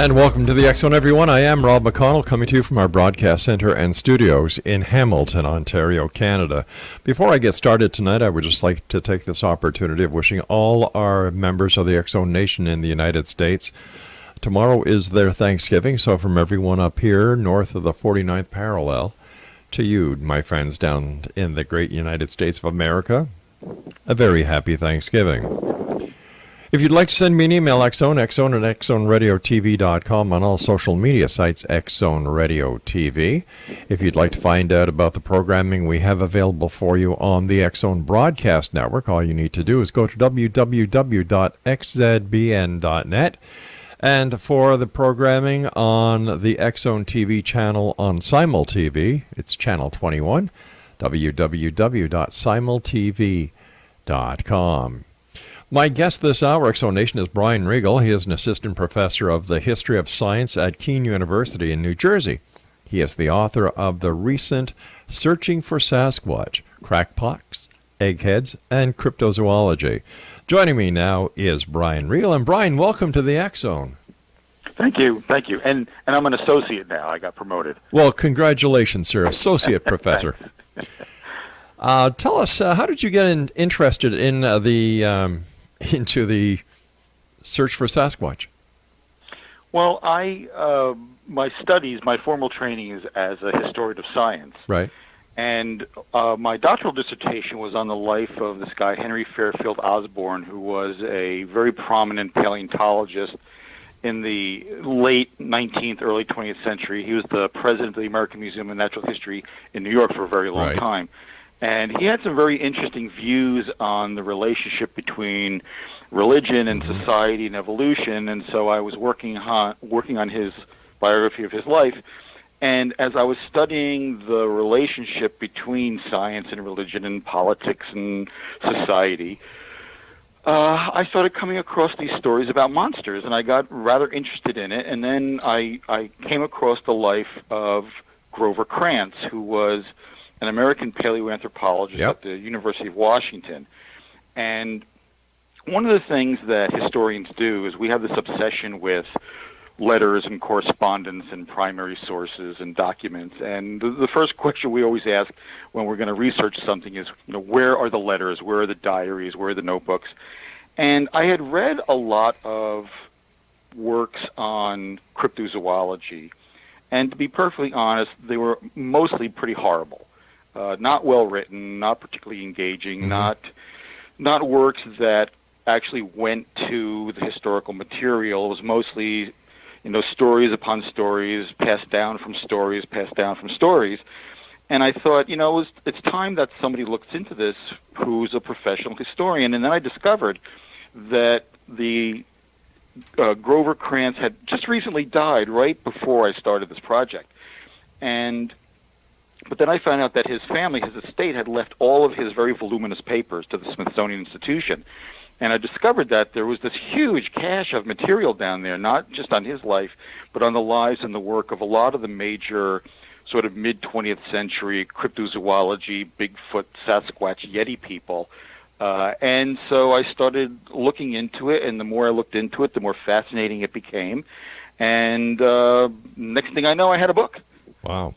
And welcome to the X Zone, everyone. I am Rob McConnell, coming to you from our broadcast center and studios in Hamilton, Ontario, Canada. Before I get started tonight, I would just like to take this opportunity of wishing all our members of the X Zone Nation in the United States. Tomorrow is their Thanksgiving, so from everyone up here north of the 49th parallel to you, my friends down in the great United States of America, a very happy Thanksgiving. If you'd like to send me an email, xzone at xzoneradiotv.com, on all social media sites, XZone Radio TV. If you'd like to find out about the programming we have available for you on the X Zone Broadcast Network, all you need to do is go to www.xzbn.net. And for the programming on the X Zone TV channel on Simul TV, it's channel 21, www.simultv.com. My guest this hour, X Zone Nation, is Brian Regal. He is an assistant professor of the history of science at Kean University in New Jersey. He is the author of the recent Searching for Sasquatch, Crackpots, Eggheads, and Cryptozoology. Joining me now is Brian Regal. And Brian, welcome to the X Zone. Thank you. And I'm an associate now. I got promoted. Well, congratulations, sir, associate professor. Tell us, how did you get interested in into the search for Sasquatch? Well, my formal training is as a historian of science. Right. And my doctoral dissertation was on the life of this guy, Henry Fairfield Osborn, who was a very prominent paleontologist in the late 19th, early 20th century. He was the president of the American Museum of Natural History in New York for a very long time. And he had some very interesting views on the relationship between religion and society and evolution. And so I was working on his biography of his life. And as I was studying the relationship between science and religion and politics and society, I started coming across these stories about monsters, and I got rather interested in it. And then I came across the life of Grover Krantz, who was an American paleoanthropologist at the University of Washington. And one of the things that historians do is we have this obsession with letters and correspondence and primary sources and documents. And the first question we always ask when we're going to research something is, where are the letters? Where are the diaries? Where are the notebooks? And I had read a lot of works on cryptozoology. And to be perfectly honest, they were mostly pretty horrible. Not well written, not particularly engaging, not works that actually went to the historical material. It was mostly, stories upon stories, passed down from stories. And I thought, it's time that somebody looks into this who's a professional historian. And then I discovered that the Grover Krantz had just recently died right before I started this project. But then I found out that his family, his estate, had left all of his very voluminous papers to the Smithsonian Institution. And I discovered that there was this huge cache of material down there, not just on his life, but on the lives and the work of a lot of the major sort of mid-20th century cryptozoology, Bigfoot, Sasquatch, Yeti people. And so I started looking into it, and the more I looked into it, the more fascinating it became. And next thing I know, I had a book. Wow.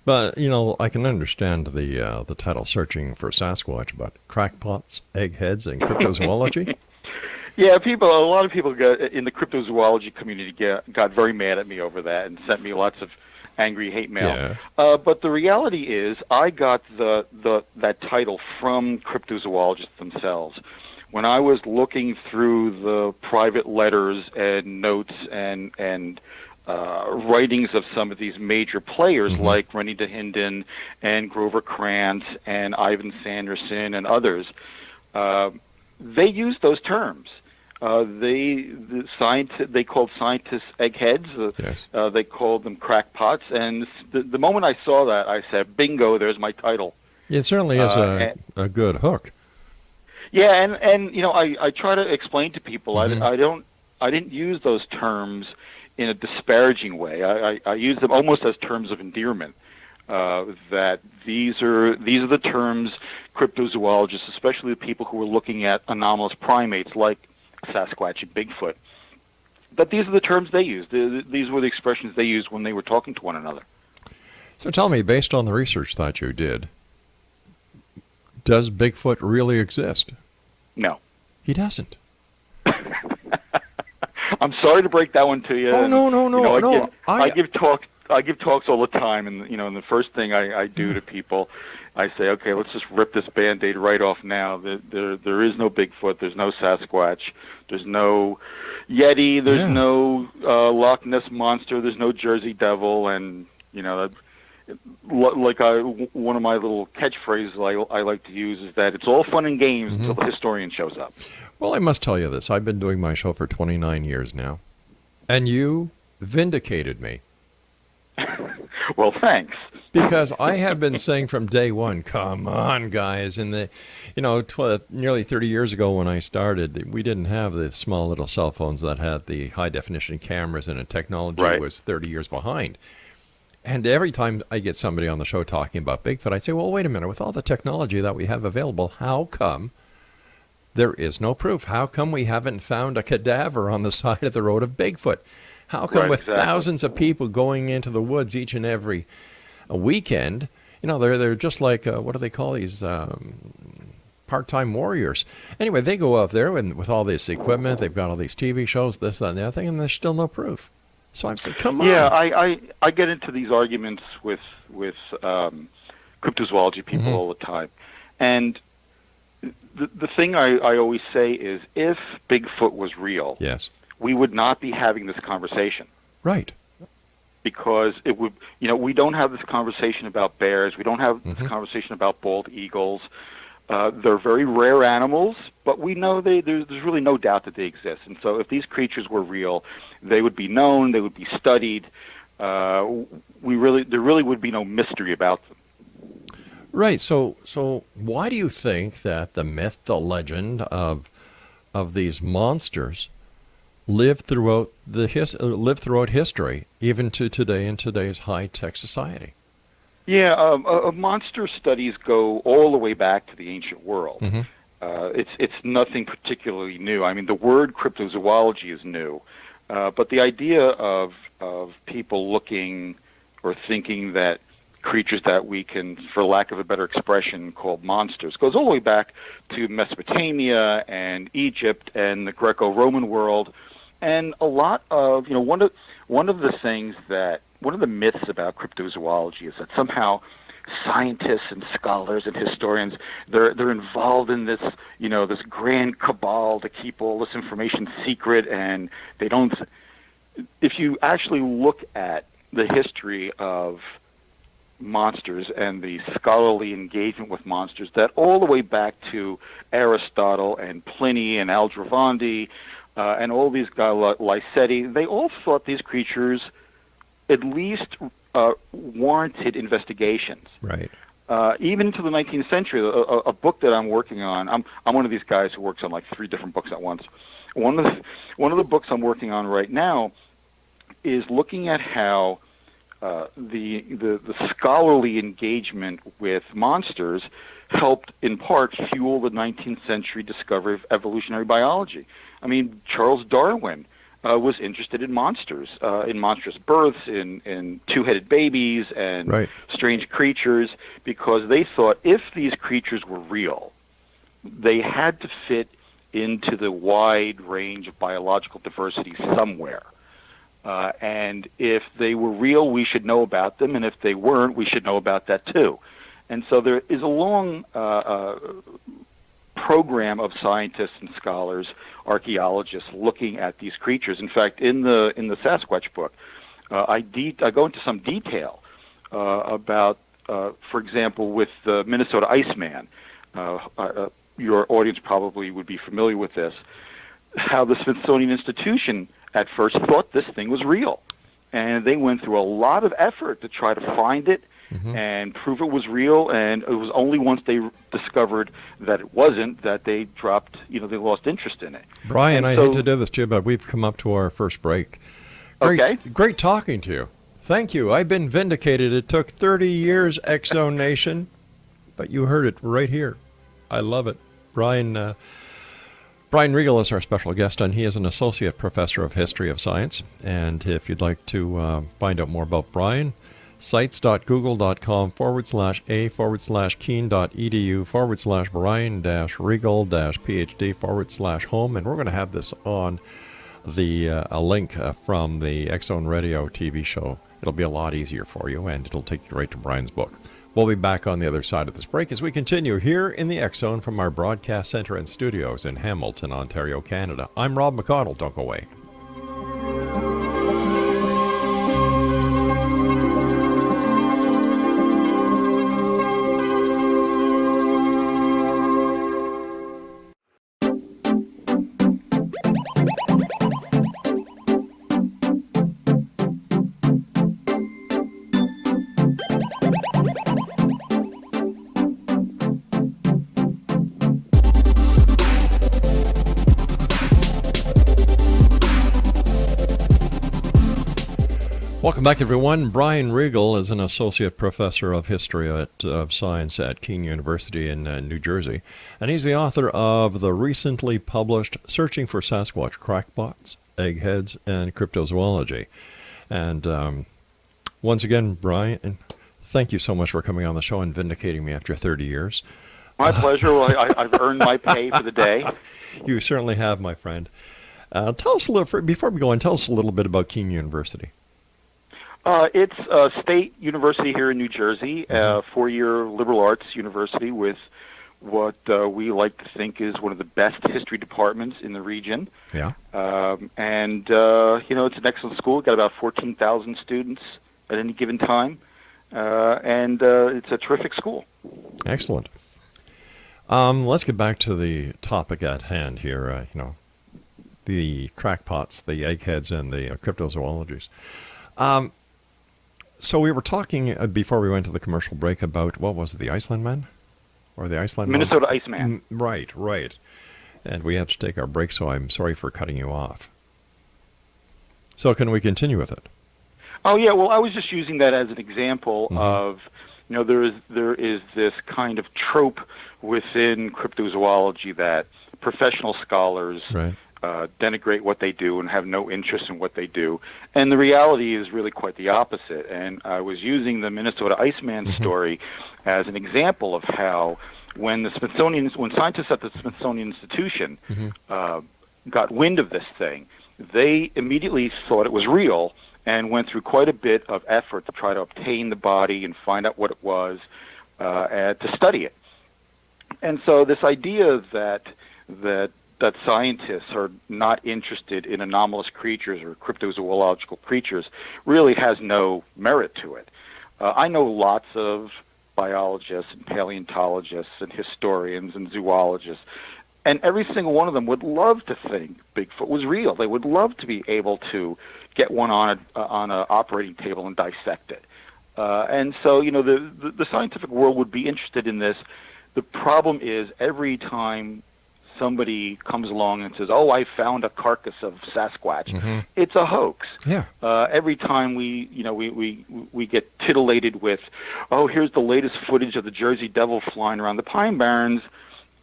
But, I can understand the title, Searching for Sasquatch, but Crackpots, Eggheads, and Cryptozoology? Yeah, a lot of people in the cryptozoology community got very mad at me over that and sent me lots of angry hate mail. Yeah. But the reality is I got that title from cryptozoologists themselves. When I was looking through the private letters and notes and writings of some of these major players like Rennie DeHinden and Grover Krantz and Ivan Sanderson and others, they used those terms. They called scientists eggheads. They called them crackpots. And the moment I saw that, I said, "Bingo! There's my title." It certainly is a good hook. Yeah, and I try to explain to people I didn't use those terms in a disparaging way. I use them almost as terms of endearment. That these are the terms cryptozoologists, especially the people who are looking at anomalous primates like Sasquatch and Bigfoot, But these are the terms they used. These were the expressions they used when they were talking to one another. So tell me, based on the research that you did, does Bigfoot really exist? No. He doesn't. I'm sorry to break that one to you. Oh, no. I give talks all the time, and and the first thing I do to people, I say, okay, let's just rip this Band-Aid right off now. There is no Bigfoot. There's no Sasquatch. There's no Yeti. There's no Loch Ness Monster. There's no Jersey Devil. And, one of my little catchphrases I like to use is that it's all fun and games until the historian shows up. Well, I must tell you this. I've been doing my show for 29 years now, and you vindicated me. Well, thanks. Because I have been saying from day one, come on, guys. In nearly 30 years ago when I started, we didn't have the small little cell phones that had the high-definition cameras, and the technology was 30 years behind. And every time I get somebody on the show talking about Bigfoot, I say, well, wait a minute. With all the technology that we have available, how come there is no proof? How come we haven't found a cadaver on the side of the road of Bigfoot? How come with thousands of people going into the woods each and every weekend, they're just like, what do they call these, part-time warriors? Anyway, they go out there and with all this equipment, they've got all these TV shows, this, that, and the other thing, and there's still no proof. So I'm saying, come on. Yeah, I get into these arguments with cryptozoology people all the time. And the thing I always say is, if Bigfoot was real, we would not be having this conversation. Right. Because it would, we don't have this conversation about bears. We don't have this conversation about bald eagles. They're very rare animals, but we know there's really no doubt that they exist. And so if these creatures were real, they would be known, they would be studied. There really would be no mystery about them. Right. So why do you think that the myth, the legend of these monsters live throughout history, even to today in today's high-tech society? Yeah, monster studies go all the way back to the ancient world. It's nothing particularly new. I mean, the word cryptozoology is new, but the idea of people looking or thinking that creatures that we can, for lack of a better expression, call monsters, goes all the way back to Mesopotamia and Egypt and the Greco-Roman world, and a lot of one of the myths about cryptozoology is that somehow scientists and scholars and historians they're involved in this this grand cabal to keep all this information secret, and they don't. If you actually look at the history of monsters and the scholarly engagement with monsters, that all the way back to Aristotle and Pliny and Aldrovandi and all these guys, Lycetti, they all thought these creatures at least warranted investigations. Right. Even into the 19th century, a book that I'm working on, I'm one of these guys who works on like 3 different books at once. One of the books I'm working on right now is looking at how the scholarly engagement with monsters helped in part fuel the 19th century discovery of evolutionary biology. I mean, Charles Darwin was interested in monsters, in monstrous births, in two-headed babies, and strange creatures, because they thought if these creatures were real, they had to fit into the wide range of biological diversity somewhere. And if they were real, we should know about them, and if they weren't, we should know about that too. And so there is a long program of scientists and scholars, archaeologists, looking at these creatures. In fact, in the Sasquatch book, I go into some detail about, for example, with the Minnesota Iceman. Your audience probably would be familiar with this. How the Smithsonian Institution at first thought this thing was real, and they went through a lot of effort to try to find it and prove it was real, and it was only once they discovered that it wasn't that they dropped, they lost interest in it. Brian, I hate to do this to you, but we've come up to our first break. Great talking to you. Thank you. I've been vindicated. It took 30 years, X-Zone Nation, but you heard it right here. I love it. Brian Brian Regal is our special guest, and he is an associate professor of history of science. And if you'd like to find out more about Brian, sites.google.com/a/Kean.edu/Brian-Regal-PhD/home. And we're going to have this on a link from the X Zone Radio TV show. It'll be a lot easier for you, and it'll take you right to Brian's book. We'll be back on the other side of this break as we continue here in the X Zone from our broadcast center and studios in Hamilton, Ontario, Canada. I'm Rob McConnell. Don't go away. Welcome back, everyone. Brian Regal is an associate professor of history of science at Kean University in New Jersey, and he's the author of the recently published Searching for Sasquatch, Crackpots, Eggheads, and Cryptozoology. And once again, Brian, thank you so much for coming on the show and vindicating me after 30 years. My pleasure. Well, I've earned my pay for the day. You certainly have, my friend. Tell us a little, before we go on, tell us a little bit about Kean University. It's a state university here in New Jersey, a four-year liberal arts university with what we like to think is one of the best history departments in the region. Yeah. And it's an excellent school. We've got about 14,000 students at any given time, and it's a terrific school. Excellent. Let's get back to the topic at hand here, the crackpots, the eggheads, and the cryptozoologies. So we were talking before we went to the commercial break about, what was it, the Iceland Man? Or the Iceland Minnesota Iceman. Right. And we had to take our break, so I'm sorry for cutting you off. So can we continue with it? Oh, yeah, well, I was just using that as an example of, there is this kind of trope within cryptozoology that professional scholars denigrate what they do and have no interest in what they do. And the reality is really quite the opposite. And I was using the Minnesota Iceman story as an example of how when scientists at the Smithsonian Institution got wind of this thing, they immediately thought it was real and went through quite a bit of effort to try to obtain the body and find out what it was and to study it. And so this idea that scientists are not interested in anomalous creatures or cryptozoological creatures really has no merit to it. I know lots of biologists and paleontologists and historians and zoologists, and every single one of them would love to think Bigfoot was real. They would love to be able to get one on an operating table and dissect it. And so, the scientific world would be interested in this. The problem is every time somebody comes along and says, "Oh, I found a carcass of Sasquatch," it's a hoax. Yeah. Every time we get titillated with, "Oh, here's the latest footage of the Jersey Devil flying around the Pine Barrens,"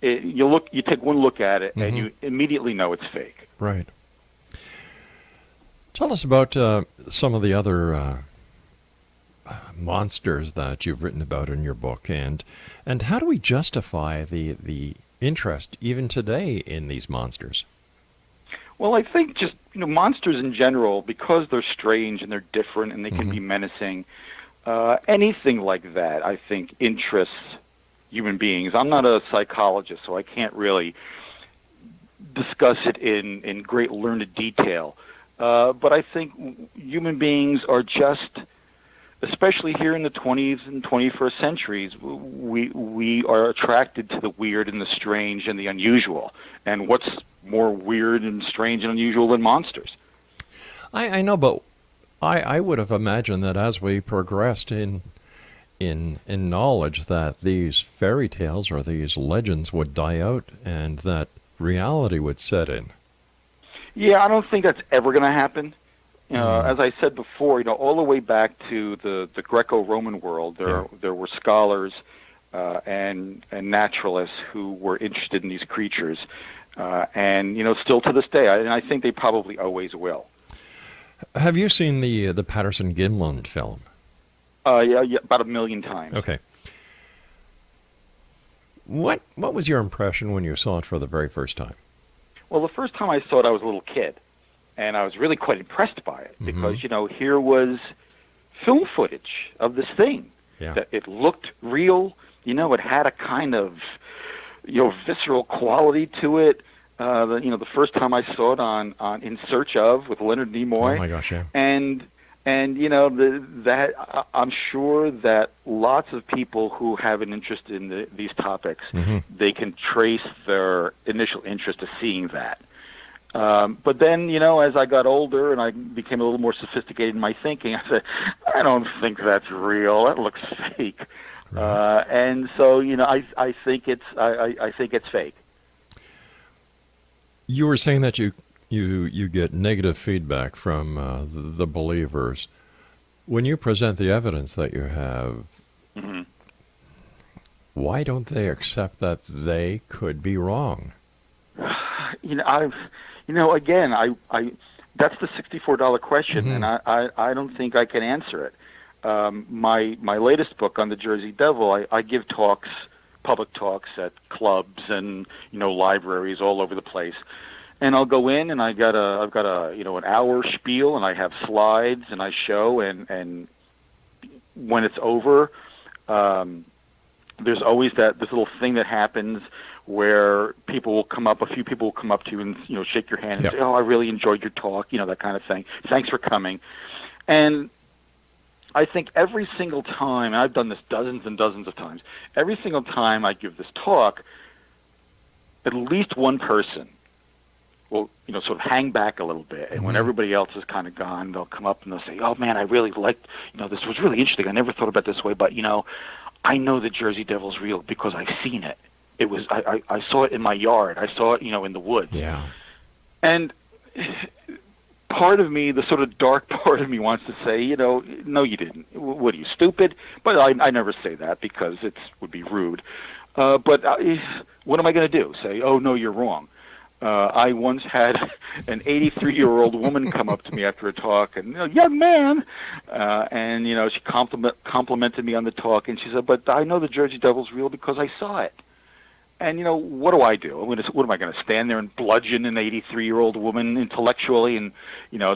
you take one look at it and you immediately know it's fake. Right. Tell us about some of the other monsters that you've written about in your book, and how do we justify the interest even today in these monsters? Well, I think just monsters in general, because they're strange and they're different and they can be menacing, anything like that I think interests human beings. I'm not a psychologist, so I can't really discuss it in great learned detail, but I think human beings are just, especially here in the 20th and 21st centuries, we are attracted to the weird and the strange and the unusual. And what's more weird and strange and unusual than monsters? I know, but I would have imagined that as we progressed in knowledge, that these fairy tales or these legends would die out and that reality would set in. Yeah, I don't think that's ever going to happen. As I said before, all the way back to the Greco-Roman world, there were scholars and naturalists who were interested in these creatures. And still to this day, and I think they probably always will. Have you seen the Patterson-Gimlin film? Yeah, about 1 million times. Okay. What was your impression when you saw it for the very first time? Well, the first time I saw it, I was a little kid, and I was really quite impressed by it because, here was film footage of this thing. Yeah. That it looked real. It had a kind of, visceral quality to it. The first time I saw it on In Search Of with Leonard Nimoy. Oh my gosh, yeah. And that I'm sure that lots of people who have an interest in these topics, they can trace their initial interest to seeing that. But then, as I got older and I became a little more sophisticated in my thinking, I said, I don't think that's real. That looks fake. Right. And so, I think it's fake. You were saying that you get negative feedback from the believers. When you present the evidence that you have, why don't they accept that they could be wrong? Again, I that's the $64 question, and I don't think I can answer it. My latest book on the Jersey Devil, I give talks, public talks at clubs and libraries all over the place, and I'll go in and I've got an hour spiel, and I have slides and I show, and when it's over, there's always this little thing that happens where a few people will come up to you and shake your hand and say, "Oh, I really enjoyed your talk," that kind of thing. Thanks for coming. And I think every single time, and I've done this dozens and dozens of times, every single time I give this talk, at least one person will, sort of hang back a little bit, and when everybody else is kind of gone, they'll come up and they'll say, "Oh man, I really liked, this was really interesting. I never thought about it this way, but I know the Jersey Devil's real because I've seen it. It was I saw it in my yard. I saw it, in the woods." Yeah. And part of me, the sort of dark part of me, wants to say, no, you didn't. What are you, stupid? But I never say that because it would be rude. But what am I going to do? Say, "Oh no, you're wrong." I once had an 83-year-old woman come up to me after a talk, and young man, and she complimented me on the talk, and she said, "But I know the Jersey Devil's real because I saw it." And what do I do? What am I going to stand there and bludgeon an 83-year-old woman intellectually and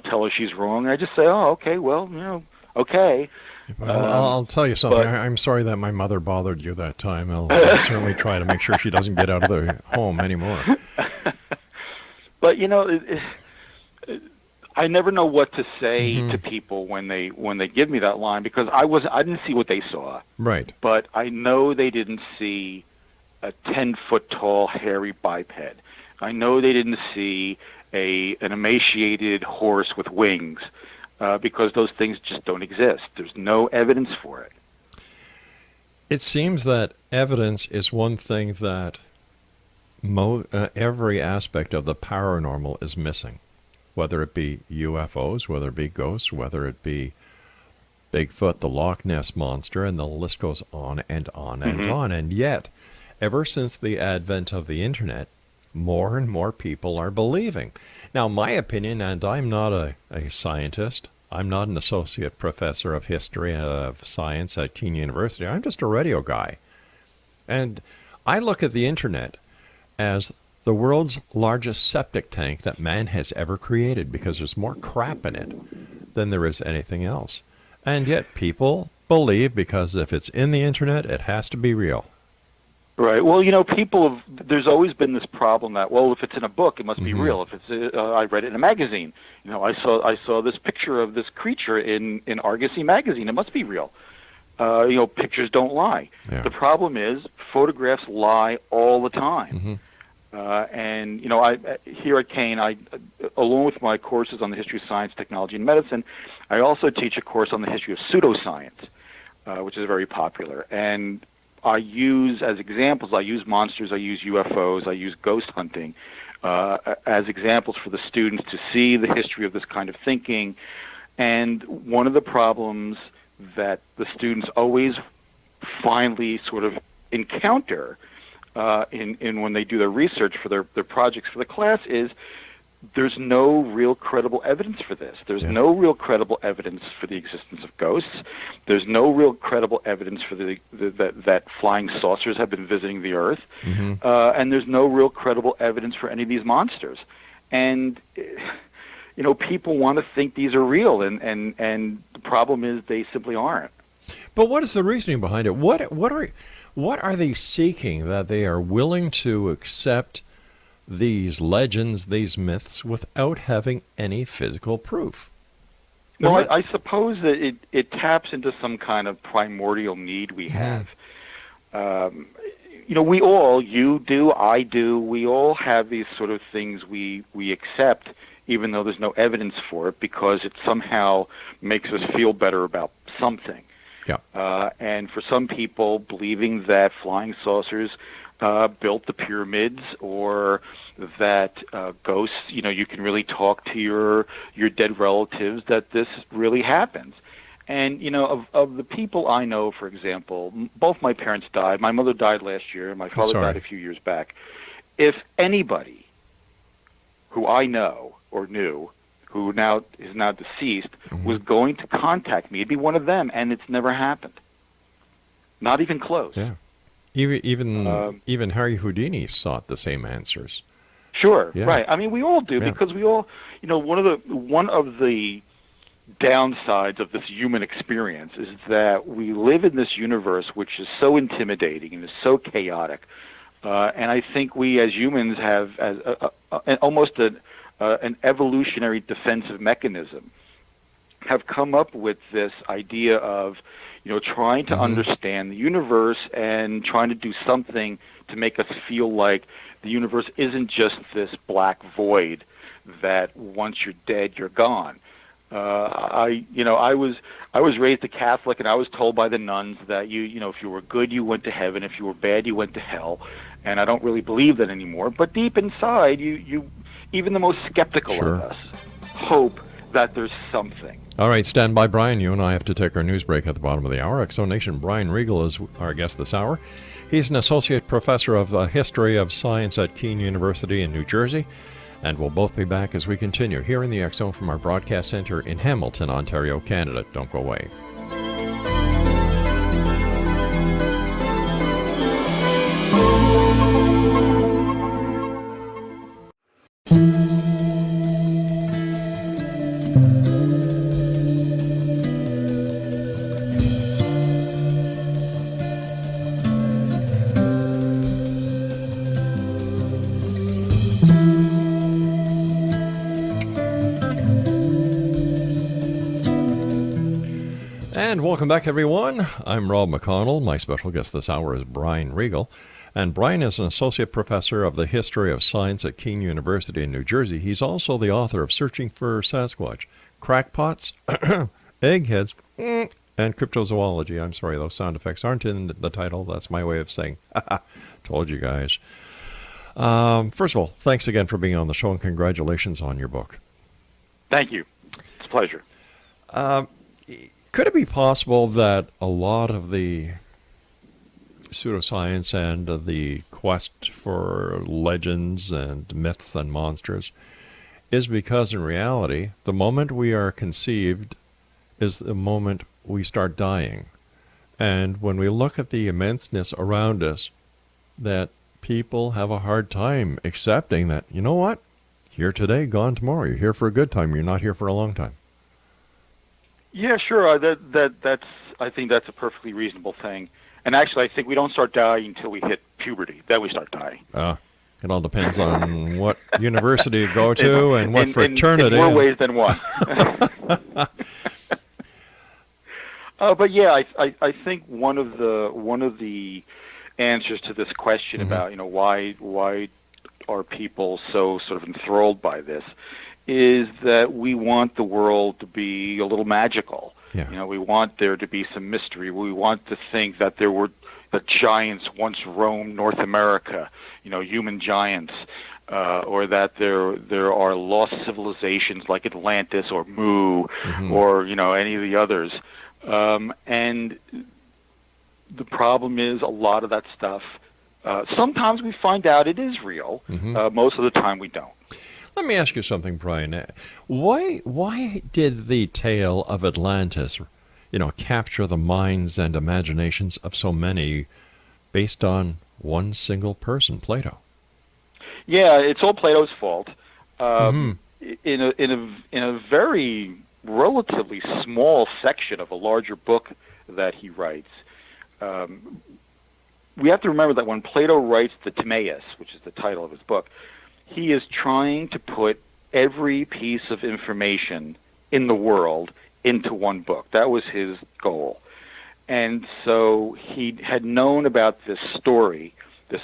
tell her she's wrong? And I just say, "Oh, okay, well, okay." Well, I'll tell you something. I'm sorry that my mother bothered you that time. I'll certainly try to make sure she doesn't get out of the home anymore. But I never know what to say to people when they give me that line, because I didn't see what they saw. Right. But I know they didn't see a 10-foot tall hairy biped. I know they didn't see an emaciated horse with wings, because those things just don't exist. There's no evidence for it. It seems that evidence is one thing that every aspect of the paranormal is missing, whether it be UFOs, whether it be ghosts, whether it be Bigfoot, the Loch Ness Monster, and the list goes on and on and on. And yet, ever since the advent of the internet, more and more people are believing. Now, my opinion, and I'm not a scientist, I'm not an associate professor of history of science at Kean University, I'm just a radio guy. And I look at the internet as the world's largest septic tank that man has ever created, because there's more crap in it than there is anything else. And yet people believe, because if it's in the internet, it has to be real. Right. Well, there's always been this problem that, well, if it's in a book, it must be real. If it's, I read it in a magazine. I saw this picture of this creature in Argosy magazine. It must be real. Pictures don't lie. Yeah. The problem is photographs lie all the time. And here at Kean, along with my courses on the history of science, technology, and medicine, I also teach a course on the history of pseudoscience, which is very popular. And I use, as examples, I use monsters, I use UFOs, I use ghost hunting as examples for the students to see the history of this kind of thinking. And one of the problems that the students always finally sort of encounter in when they do their research for their projects for the class is there's no real credible evidence for this. There's no real credible evidence for the existence of ghosts. There's no real credible evidence for that flying saucers have been visiting the Earth. And there's no real credible evidence for any of these monsters. And people want to think these are real, and the problem is they simply aren't. But what is the reasoning behind it? What are they seeking that they are willing to accept these legends, these myths, without having any physical proof? Well, I suppose that it taps into some kind of primordial need we have. We all, you do, I do, we all have these sort of things we accept, even though there's no evidence for it, because it somehow makes us feel better about something. And for some people, believing that flying saucers built the pyramids, or that ghosts, you can really talk to your dead relatives, that this really happens. And, of the people I know, for example, both my parents died. My mother died last year, and my father died a few years back. If anybody who I know or knew, who is now deceased, was going to contact me, it'd be one of them, and it's never happened. Not even close. Yeah. Even Harry Houdini sought the same answers. Sure, right. I mean, we all do, because we all, one of the downsides of this human experience is that we live in this universe which is so intimidating and is so chaotic. And I think we as humans have almost an evolutionary defensive mechanism, have come up with this idea of trying to understand the universe and trying to do something to make us feel like the universe isn't just this black void that once you're dead, you're gone. I was raised a Catholic, and I was told by the nuns that if you were good, you went to heaven; if you were bad, you went to hell. And I don't really believe that anymore. But deep inside, you even the most skeptical of us hope that there's something. All right, stand by, Brian. You and I have to take our news break at the bottom of the hour. Exonation Brian Regal is our guest this hour. He's an associate professor of history of science at Kean University in New Jersey. And we'll both be back as we continue here in the X Zone from our broadcast center in Hamilton, Ontario, Canada. Don't go away. And welcome back, everyone. I'm Rob McConnell. My special guest this hour is Brian Regal. And Brian is an associate professor of the history of science at Kean University in New Jersey. He's also the author of Searching for Sasquatch, Crackpots, Eggheads, and Cryptozoology. I'm sorry, those sound effects aren't in the title. That's my way of saying, told you guys. First of all, thanks again for being on the show, and congratulations on your book. Thank you. It's a pleasure. Could it be possible that a lot of the pseudoscience and the quest for legends and myths and monsters is because in reality, the moment we are conceived is the moment we start dying? And when we look at the immenseness around us, that people have a hard time accepting that, you know what, here today, gone tomorrow. You're here for a good time. You're not here for a long time. Yeah, sure. That's. I think that's a perfectly reasonable thing. And actually, I think we don't start dying until we hit puberty. Then we start dying. It all depends on what university you go to and what fraternity. In more ways than one. But yeah, I think one of the answers to this question about why are people so sort of enthralled by this is that we want the world to be a little magical. Yeah. We want there to be some mystery. We want to think that the giants once roamed North America, human giants, or that there are lost civilizations like Atlantis or Mu, or any of the others. And the problem is a lot of that stuff Sometimes we find out it is real. Most of the time we don't. Let me ask you something, Brian. Why did the tale of Atlantis, capture the minds and imaginations of so many based on one single person, Plato? Yeah, it's all Plato's fault. In a very relatively small section of a larger book that he writes, we have to remember that when Plato writes the Timaeus, which is the title of his book, he is trying to put every piece of information in the world into one book. That was his goal. And so he had known about this story, this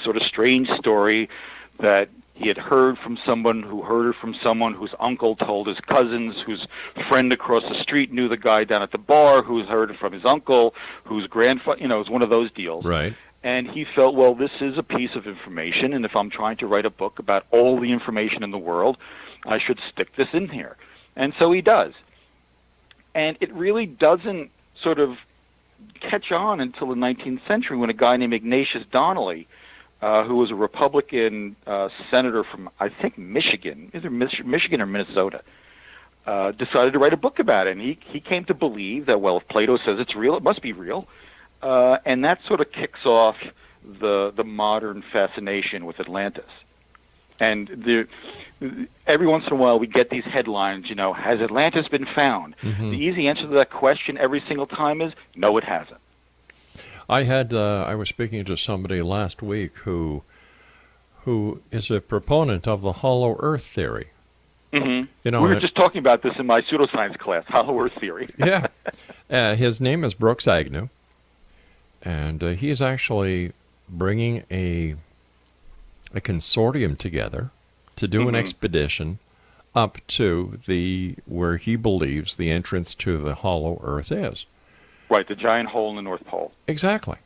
sort of strange story that he had heard from someone who heard it from someone whose uncle told his cousins, whose friend across the street knew the guy down at the bar, who's heard it from his uncle, whose grandfather, it was one of those deals. Right. And he felt, well, this is a piece of information, and if I'm trying to write a book about all the information in the world, I should stick this in here. And so he does. And it really doesn't sort of catch on until the 19th century when a guy named Ignatius Donnelly, who was a Republican senator from, I think, Michigan, either Michigan or Minnesota, decided to write a book about it. And he came to believe that, well, if Plato says it's real, it must be real. And that sort of kicks off the modern fascination with Atlantis. And every once in a while we get these headlines, has Atlantis been found? The easy answer to that question every single time is, no, it hasn't. I was speaking to somebody last week who is a proponent of the hollow earth theory. We were just talking about this in my pseudoscience class, hollow earth theory. Yeah. His name is Brooks Agnew, and he is actually bringing a consortium together to do an expedition up to where he believes the entrance to the hollow earth is. Right, the giant hole in the North Pole. Exactly.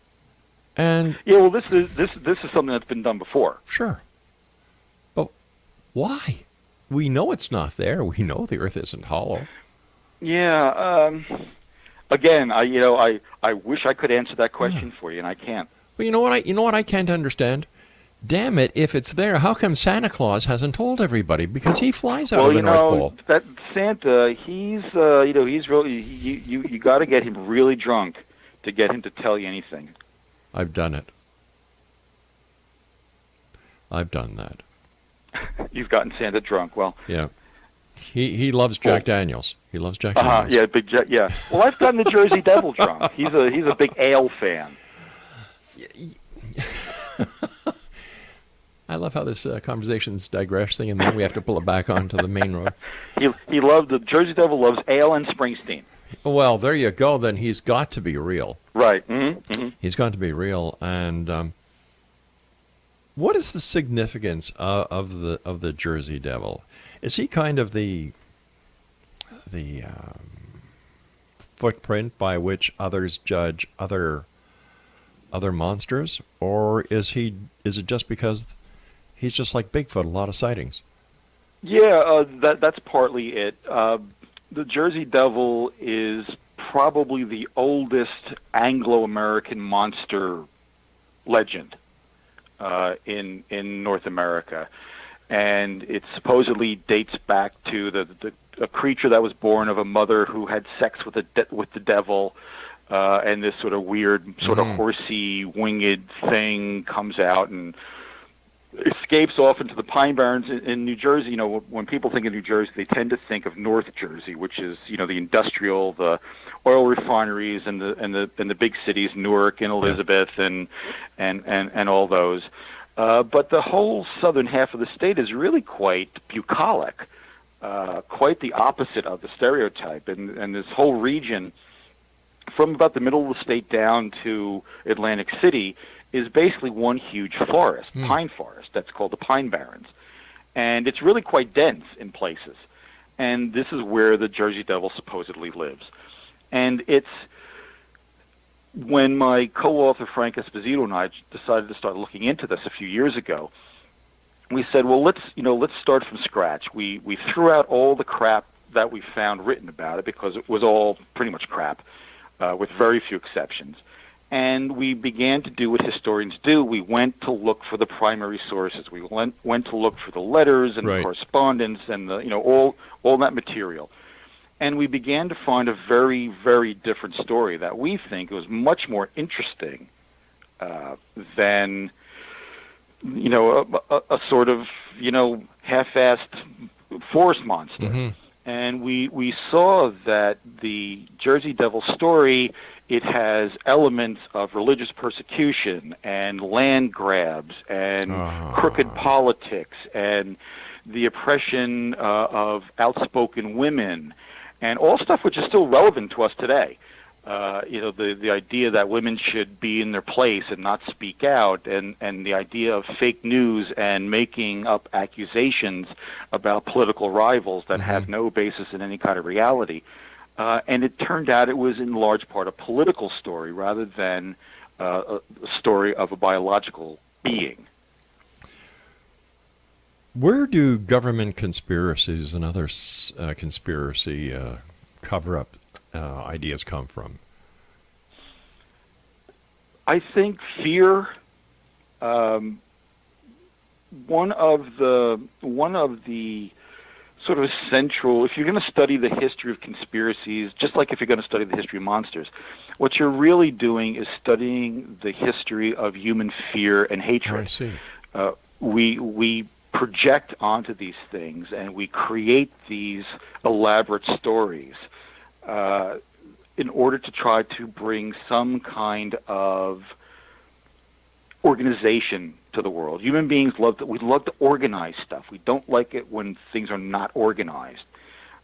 And yeah, well, this is something that's been done before. Sure. But why? We know it's not there. We know the earth isn't hollow. Yeah, again, I wish I could answer that question for you, and I can't. Well, you know what I can't understand? Damn it, if it's there, how come Santa Claus hasn't told everybody? Because he flies out of the North Pole. That Santa, he's really, you got to get him really drunk to get him to tell you anything. I've done it. I've done that. You've gotten Santa drunk. Well, yeah. He loves Jack Daniels. He loves Jack Daniels. Yeah, big Jack. Yeah. Well, I've gotten the Jersey Devil drunk. He's a big ale fan. I love how this conversation's digressing, and then we have to pull it back onto the main road. He loved the Jersey Devil loves ale and Springsteen. Well, there you go. Then he's got to be real. Right. He's got to be real. And what is the significance of the Jersey Devil? Is he kind of the footprint by which others judge other monsters, or is it just because he's just like Bigfoot, a lot of sightings? Yeah, that's partly it. The Jersey Devil is probably the oldest Anglo-American monster legend in North America, and it supposedly dates back to a creature that was born of a mother who had sex with the devil. And this sort of weird, sort of horsey, winged thing comes out and escapes off into the Pine Barrens in New Jersey. When people think of New Jersey, they tend to think of North Jersey, which is, the industrial, the oil refineries, and the big cities, Newark and Elizabeth, and all those. But the whole southern half of the state is really quite bucolic, quite the opposite of the stereotype, and this whole region, from about the middle of the state down to Atlantic City, is basically one huge forest, pine forest, that's called the Pine Barrens. And it's really quite dense in places. And this is where the Jersey Devil supposedly lives. And it's when my co-author Frank Esposito and I decided to start looking into this a few years ago, we said, well, let's start from scratch. We threw out all the crap that we found written about it, because it was all pretty much crap, with very few exceptions. And we began to do what historians do. We went to look for the primary sources. We went to look for the letters and the correspondence and all that material. And we began to find a very, very different story that we think was much more interesting than a sort of half-assed forest monster. Mm-hmm. And we saw that the Jersey Devil story, it has elements of religious persecution and land grabs and crooked politics and the oppression of outspoken women and all stuff which is still relevant to us today. The idea that women should be in their place and not speak out, and the idea of fake news and making up accusations about political rivals that have no basis in any kind of reality. And it turned out it was in large part a political story rather than a story of a biological being. Where do government conspiracies and other conspiracy cover-up ideas come from? I think fear. One of the sort of central. If you're going to study the history of conspiracies, just like if you're going to study the history of monsters, what you're really doing is studying the history of human fear and hatred. I see. We project onto these things and we create these elaborate stories in order to try to bring some kind of organization to the world. Human beings love to organize stuff. We don't like it when things are not organized.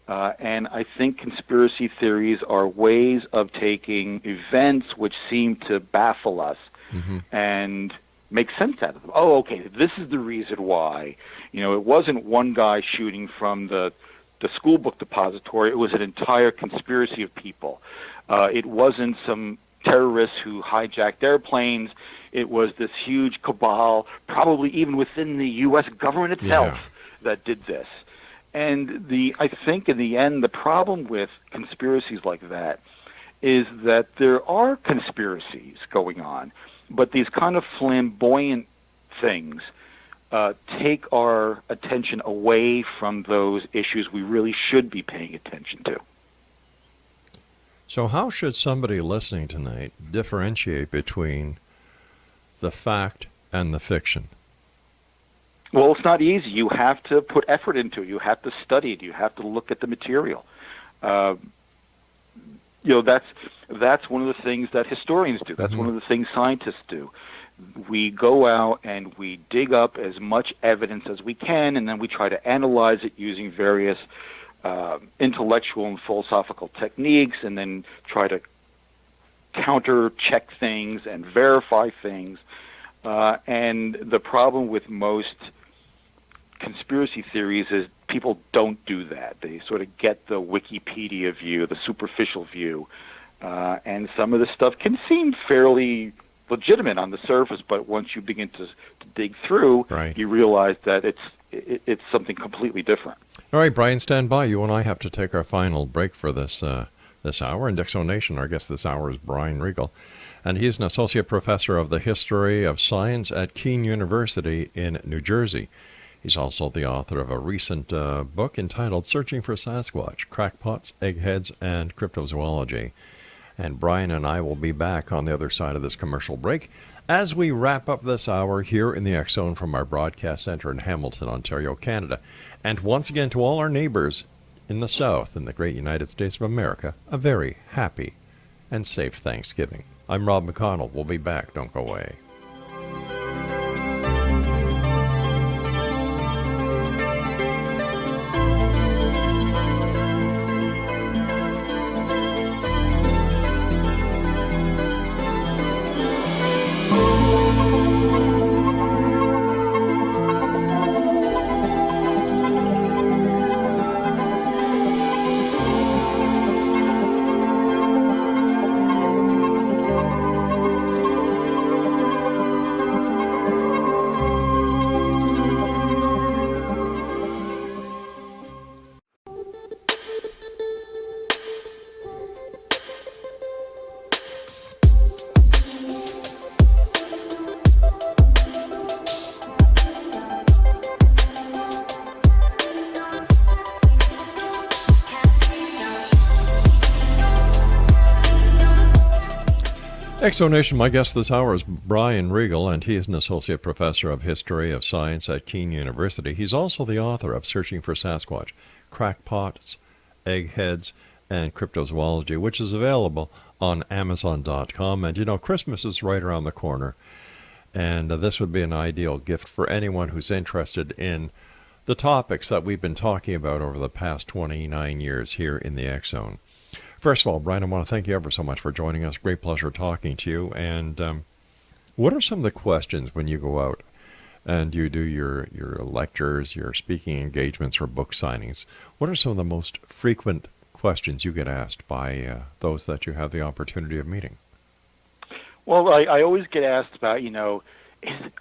And I think conspiracy theories are ways of taking events which seem to baffle us and make sense out of them. Oh, okay, this is the reason why. It wasn't one guy shooting from the school book depository. It was an entire conspiracy of people. It wasn't some terrorists who hijacked airplanes. It was this huge cabal, probably even within the U.S. government itself, that did this. And I think in the end, the problem with conspiracies like that is that there are conspiracies going on, but these kind of flamboyant things take our attention away from those issues we really should be paying attention to. So how should somebody listening tonight differentiate between the fact and the fiction? Well, it's not easy. You have to put effort into it. You have to study it. You have to look at the material. That's one of the things that historians do. That's one of the things scientists do. We go out and we dig up as much evidence as we can, and then we try to analyze it using various intellectual and philosophical techniques, and then try to counter-check things and verify things. And the problem with most conspiracy theories is people don't do that. They sort of get the Wikipedia view, the superficial view, and some of the stuff can seem fairly legitimate on the surface, but once you begin to dig through, you realize that it's something completely different. All right, Brian, stand by. You and I have to take our final break for this hour. In Dixo Nation, our guest this hour is Brian Regal, and he's an associate professor of the history of science at Kean University in New Jersey. He's also the author of a recent book entitled Searching for Sasquatch, Crackpots, Eggheads, and Cryptozoology. And Brian and I will be back on the other side of this commercial break as we wrap up this hour here in the X Zone from our broadcast center in Hamilton, Ontario, Canada. And once again, to all our neighbors in the South, in the great United States of America, a very happy and safe Thanksgiving. I'm Rob McConnell. We'll be back. Don't go away. Exonation, my guest this hour is Brian Regal, and he is an associate professor of history of science at Kean University. He's also the author of Searching for Sasquatch, Crackpots, Eggheads, and Cryptozoology, which is available on Amazon.com. And, you know, Christmas is right around the corner, and this would be an ideal gift for anyone who's interested in the topics that we've been talking about over the past 29 years here in the X Zone. First of all, Brian, I want to thank you ever so much for joining us. Great pleasure talking to you. And what are some of the questions when you go out and you do your lectures, your speaking engagements, or book signings? What are some of the most frequent questions you get asked by those that you have the opportunity of meeting? Well, I always get asked about,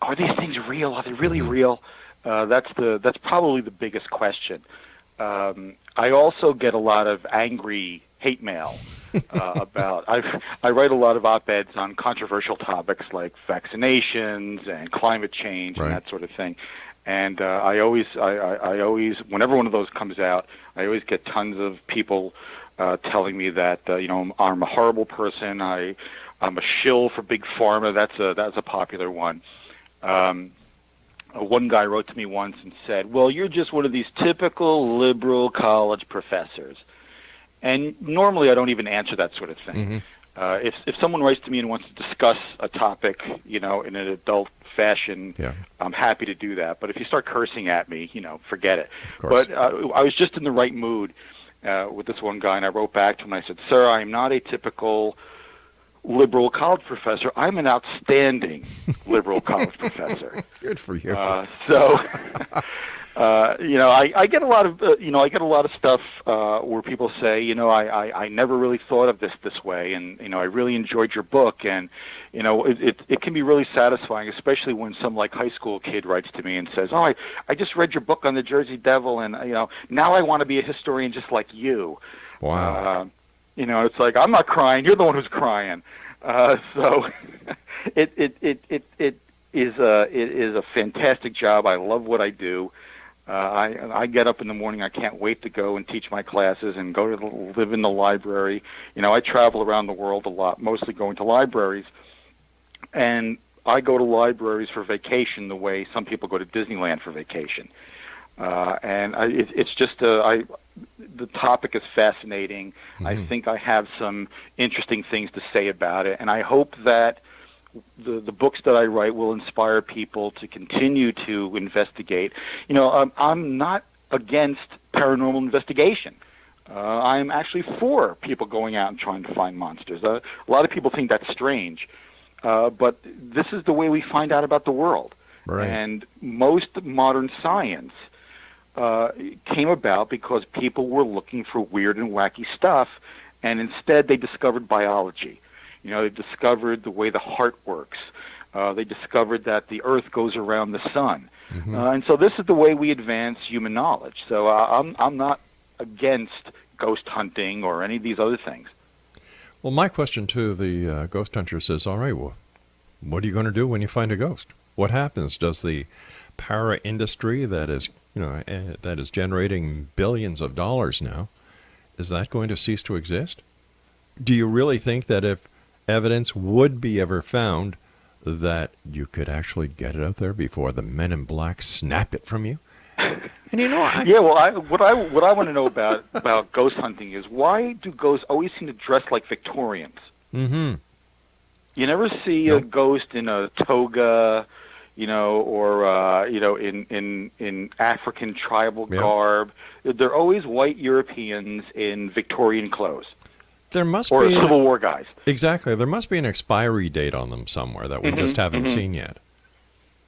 are these things real? Are they really real? That's probably the biggest question. I also get a lot of angry hate mail about. I write a lot of op-eds on controversial topics like vaccinations and climate change and that sort of thing. And I always, whenever one of those comes out, I always get tons of people telling me that I'm a horrible person. I'm a shill for big pharma. That's a popular one. One guy wrote to me once and said, "Well, you're just one of these typical liberal college professors." And normally I don't even answer that sort of thing. If someone writes to me and wants to discuss a topic, in an adult fashion, I'm happy to do that. But if you start cursing at me, forget it. But I was just in the right mood with this one guy, and I wrote back to him and I said, "Sir, I am not a typical liberal college professor. I'm an outstanding liberal college professor." Good for you. I get a lot of stuff where people say, I never really thought of this way, and I really enjoyed your book, and it can be really satisfying, especially when some high school kid writes to me and says, "Oh, I just read your book on the Jersey Devil, and now I want to be a historian just like you." Wow. It's like, I'm not crying. You're the one who's crying. So it is a fantastic job. I love what I do. I get up in the morning. I can't wait to go and teach my classes and go to live in the library. I travel around the world a lot, mostly going to libraries. And I go to libraries for vacation the way some people go to Disneyland for vacation. It's just the topic is fascinating. I think I have some interesting things to say about it, and I hope that the books that I write will inspire people to continue to investigate. I'm not against paranormal investigation. I'm actually for people going out and trying to find monsters. A lot of people think that's strange, but this is the way we find out about the world. Right. And most modern science came about because people were looking for weird and wacky stuff, and instead they discovered biology. They discovered the way the heart works. They discovered that the Earth goes around the sun. And so this is the way we advance human knowledge. So I'm not against ghost hunting or any of these other things. Well, my question to the ghost hunters is, all right, well, what are you going to do when you find a ghost? What happens? Does the para industry that is generating billions of dollars now, is that going to cease to exist? Do you really think that if evidence would be ever found, that you could actually get it out there before the men in black snap it from you? And what I want to know about ghost hunting is, why do ghosts always seem to dress like Victorians? You never see a ghost in a toga, or in African tribal garb. They're always white Europeans in Victorian clothes. There must or be Civil War guys. Exactly. There must be an expiry date on them somewhere that we just haven't seen yet.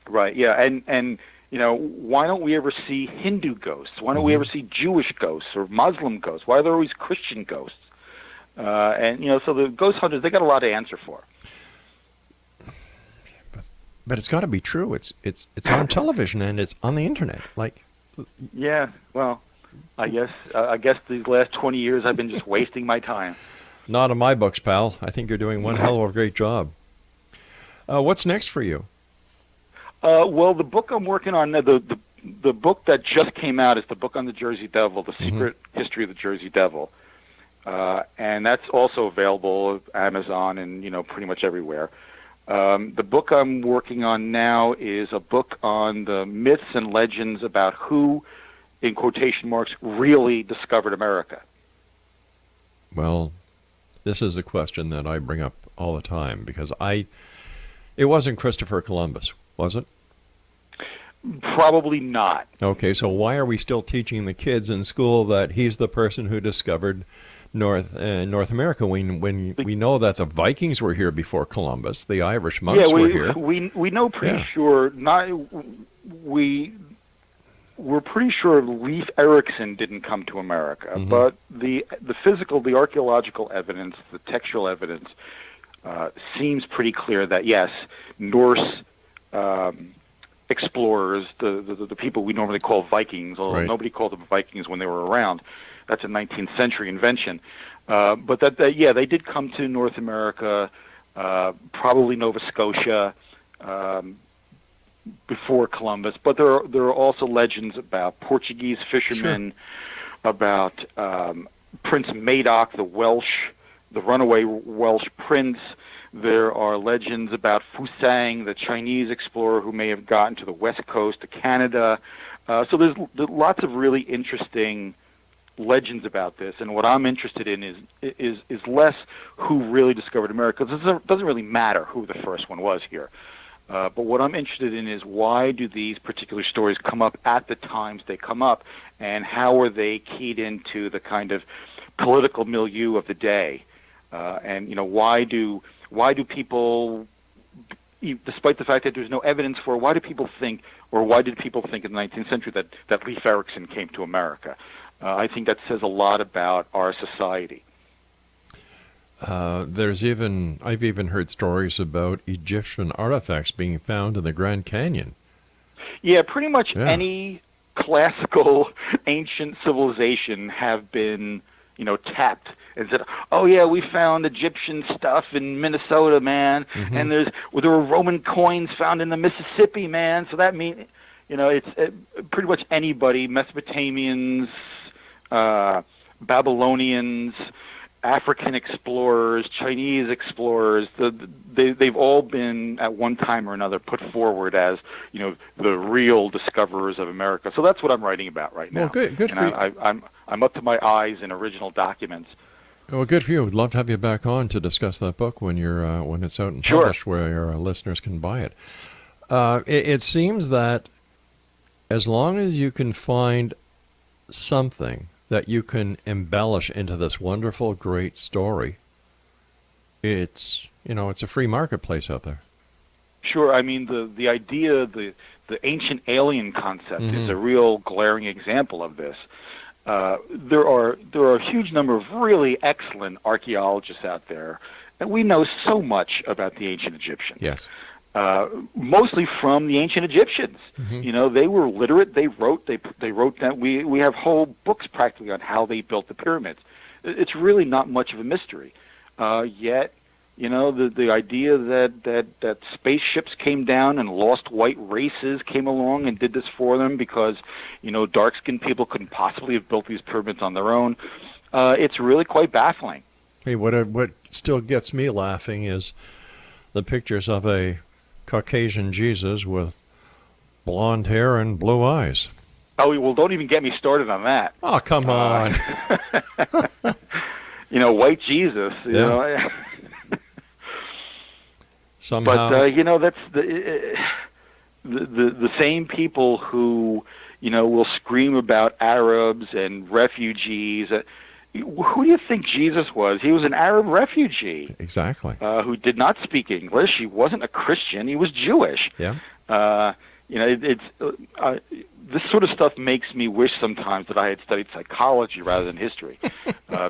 Right. Yeah. And why don't we ever see Hindu ghosts? Why don't we ever see Jewish ghosts or Muslim ghosts? Why are there always Christian ghosts? So the ghost hunters, they got a lot to answer for. But it's got to be true. It's on television and it's on the internet. Yeah. Well, I guess these last 20 years I've been just wasting my time. Not in my books, pal. I think you're doing one hell of a great job. What's next for you? Well, the book I'm working on, the book that just came out is the book on the Jersey Devil, The Secret History of the Jersey Devil. and that's also available at Amazon and pretty much everywhere. The book I'm working on now is a book on the myths and legends about who, in quotation marks, really discovered America. Well, this is a question that I bring up all the time because it wasn't Christopher Columbus, was it? Probably not. Okay, so why are we still teaching the kids in school that he's the person who discovered North America when we know that the Vikings were here before Columbus, the Irish monks were here? We know pretty sure. We're pretty sure Leif Erikson didn't come to America, but the archaeological evidence, the textual evidence, seems pretty clear that yes, Norse explorers, the people we normally call Vikings, although nobody called them Vikings when they were around. That's a 19th century invention. But they did come to North America, probably Nova Scotia, before Columbus. But there are also legends about Portuguese fishermen, about Prince Madoc, the runaway Welsh prince. There are legends about Fusang, the Chinese explorer who may have gotten to the west coast of Canada. So there's lots of really interesting legends about this, and what I'm interested in is less who really discovered America. It doesn't really matter who the first one was here. But what I'm interested in is why do these particular stories come up at the times they come up, and how are they keyed into the kind of political milieu of the day? And why do people, despite the fact that there's no evidence for, why did people think in the 19th century that Leif Erikson came to America? I think that says a lot about our society. I've even heard stories about Egyptian artifacts being found in the Grand Canyon. Yeah, pretty much any classical ancient civilization have been, tapped and said, "Oh yeah, we found Egyptian stuff in Minnesota, man, and there were Roman coins found in the Mississippi, man." So that means, it's pretty much anybody, Mesopotamians, Babylonians, African explorers, Chinese explorers, they've all been at one time or another put forward as, the real discoverers of America. So that's what I'm writing about right now. Well, good for you. I'm up to my eyes in original documents. Well, good for you. We'd love to have you back on to discuss that book when it's out and published, where your listeners can buy it. It seems that as long as you can find something that you can embellish into this wonderful, great story, it's a free marketplace out there. Sure. I mean, the idea, the ancient alien concept is a real glaring example of this. There are a huge number of really excellent archaeologists out there, and we know so much about the ancient Egyptians. Yes. Mostly from the ancient Egyptians. They were literate. They wrote down. We have whole books practically on how they built the pyramids. It's really not much of a mystery. Yet, the idea that spaceships came down and lost white races came along and did this for them because, dark-skinned people couldn't possibly have built these pyramids on their own. It's really quite baffling. Hey, what still gets me laughing is the pictures of a Caucasian Jesus with blonde hair and blue eyes. Oh, well, don't even get me started on that. Oh, come on. White Jesus, Somehow. But, that's the same people who, will scream about Arabs and refugees. Who do you think Jesus was? He was an Arab refugee. Exactly. Who did not speak English. He wasn't a Christian. He was Jewish. Yeah. This sort of stuff makes me wish sometimes that I had studied psychology rather than history,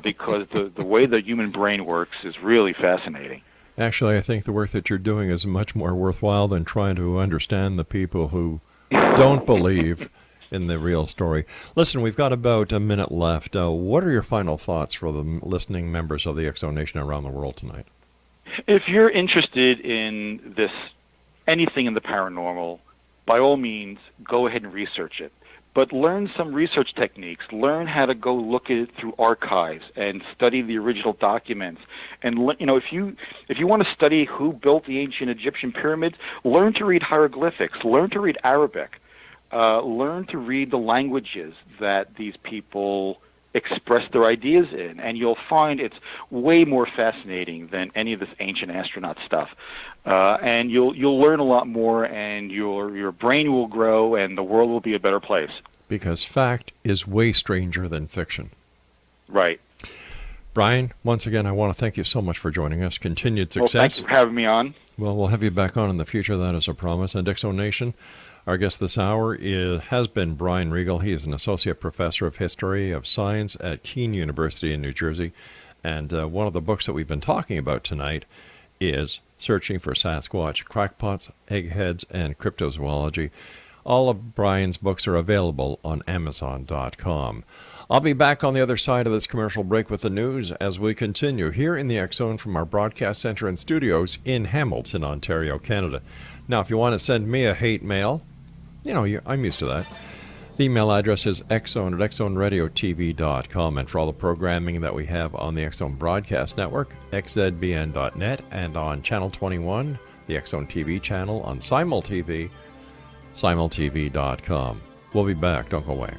because the way the human brain works is really fascinating. Actually, I think the work that you're doing is much more worthwhile than trying to understand the people who don't believe in the real story. Listen, we've got about a minute left. What are your final thoughts for the listening members of the X-Zone Nation around the world tonight? If you're interested in anything in the paranormal, by all means, go ahead and research it. but learn some research techniques. Learn how to go look at it through archives and study the original documents. And if you want to study who built the ancient Egyptian pyramids, learn to read hieroglyphics. Learn to read Arabic. Learn to read the languages that these people express their ideas in, and you'll find it's way more fascinating than any of this ancient astronaut stuff. And you'll learn a lot more, and your brain will grow, and the world will be a better place. Because fact is way stranger than fiction. Right. Brian, once again, I want to thank you so much for joining us. Continued success. Well, thank you for having me on. Well, we'll have you back on in the future. That is a promise. And Exo Nation, our guest this hour has been Brian Regal. He is an associate professor of history of science at Kean University in New Jersey. And one of the books that we've been talking about tonight is Searching for Sasquatch, Crackpots, Eggheads, and Cryptozoology. All of Brian's books are available on Amazon.com. I'll be back on the other side of this commercial break with the news as we continue here in the X Zone from our broadcast center and studios in Hamilton, Ontario, Canada. Now, if you want to send me a hate mail, I'm used to that. The email address is xzone@xzoneradiotv.com, and for all the programming that we have on the X Zone Broadcast Network, xzbn.net, and on Channel 21, the X Zone TV channel, on SimulTV, simultv.com. We'll be back. Don't go away.